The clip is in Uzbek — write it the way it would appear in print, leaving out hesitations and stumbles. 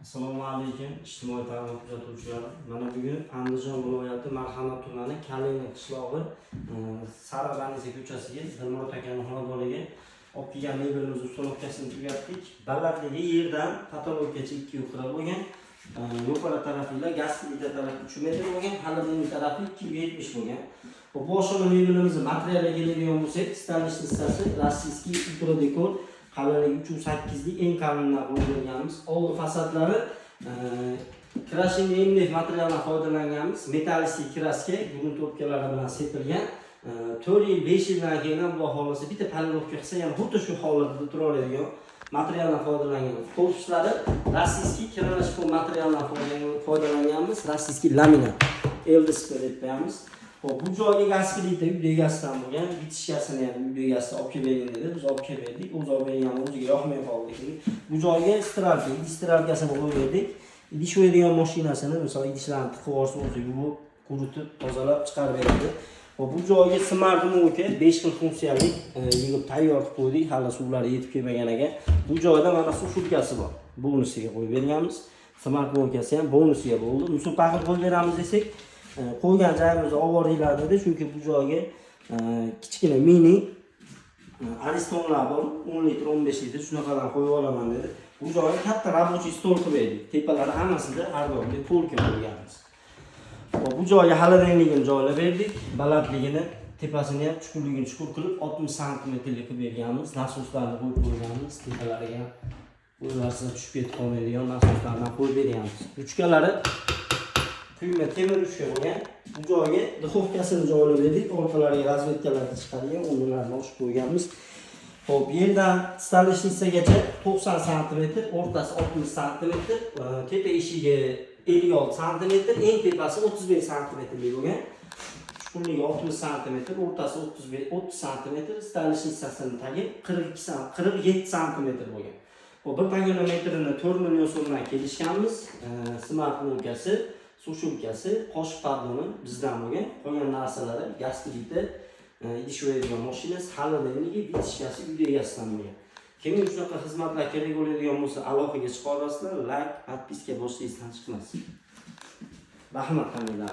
Assalomu alaykum ijtimoiy tarmoq kuzatuvchilar. Mana bugun Andijon viloyati Marhamat tumani Kalina qishlog'i Sarabaniza ko'chasiga Dilmurod akaning xonadoniga olib kelgan mebelimiz uстановkasini tugatdik. Balandligi yerdan patologgacha 2 yuqori bo'lgan. Yuqori tarafiga gaz plita tarafi 3 metr bo'lgan, hali tarafi 270 bo'lgan. Bu boshqa mebelimizni materialiga keladigan bo'lsak, stanish listasi rossiyskiy ultradekor qalinligi 308 lik eng qalinlar qo'yilganmiz. Oldi fasadlari krashing MDF materialdan foydalanganmiz. Metallistik kraska gruntовкалari bilan sepilgan. 4 yil 5 yildan keyin ham Xudo xolasa bitta palirovka qilsa, yana xuddi shu holatda turaveradigan materialdan foydalangan. Korpuslari rossiyskiy kiralashgan materialdan foydalanganmiz. Rossiyskiy laminat LDSP deb qo'yamiz. Bu joyga gaz plita uyda egasidan bo'lgan, bitishkasini ham uyda egasi olib kelgan dedi. Biz olib keldik. O'zi olib kelgan o'ziga yoqmay qoldi. Bu joyga istiralkasini qo'yib berdik. Idish o'yadigan mashinasini, masalan, idishlarni tiqib olsa o'zi yuvib, quritib, tozalab chiqarib beradi. Bu joyga smartmonga 5 xil funksiyali yig'ib tayyor qilib qo'ydik, hali suvlari yetib kelmagan ekan. Bu joyda mana suv shulkasi bor. Bonusiga qo'yib berganmiz. Smartmonkasi ham bonusiga bo'ldi. Musobaqa qilib qo'yib beramiz desak, qo'ygan joyimizda ovoringlar dedi, chunki bu joyga kichkina mini aristonlar bor, 10 litr 15 litr shunaqadan qo'yib olaman dedi. Bu joyga katta рабочий stol qilib berdik. Tepalari hammasida har doimgidek polka qo'yganmiz. Bu joyga xaladanligini joylab berdik. Balandligini, tepasini ham chuqurligini chuqur qilib 60 sm qilib berganmiz. Nasoslarni qo'yib qo'yganmiz. Tepalariga o'zlariga tushib ketib qolmaydigan nasoslardan qo'yib berganmiz. Ruchkalari quyma temir ruchka bo'lgan. Bu joyga duxovkasini joylab berdik. Orqalariga razvedkalarni chiqargan, o'rnlarni ochib qo'yganmiz. Xo'p, yerdan stalishnicagacha 90 sm, o'rtasi 60 sm, tepa eshigi 56 sm, eng tepasi 35 sm bo'lgan. Chuqurligi 60 sm, o'rtasi 30 sm, stalishnicasining tagi 47 sm bo'lgan. Bu bir panometrini 4 million so'mdan kelishganmiz. Smartmonkasi, sushulkasi, qoshiq pardoni bizdan bo'lgan. Qolgan narsalari gaz plita, idish o'yadigan mashinasi, xaladanligi, bitishkasi uyda egasidan bo'lgan. Kimga shunaqa xizmatlar kerak bo'ladigan bo'lsa, aloqaga chiqa olasizlar. Like, podpiska boshlaysiz, chiqmas. Rahmat, hammaga.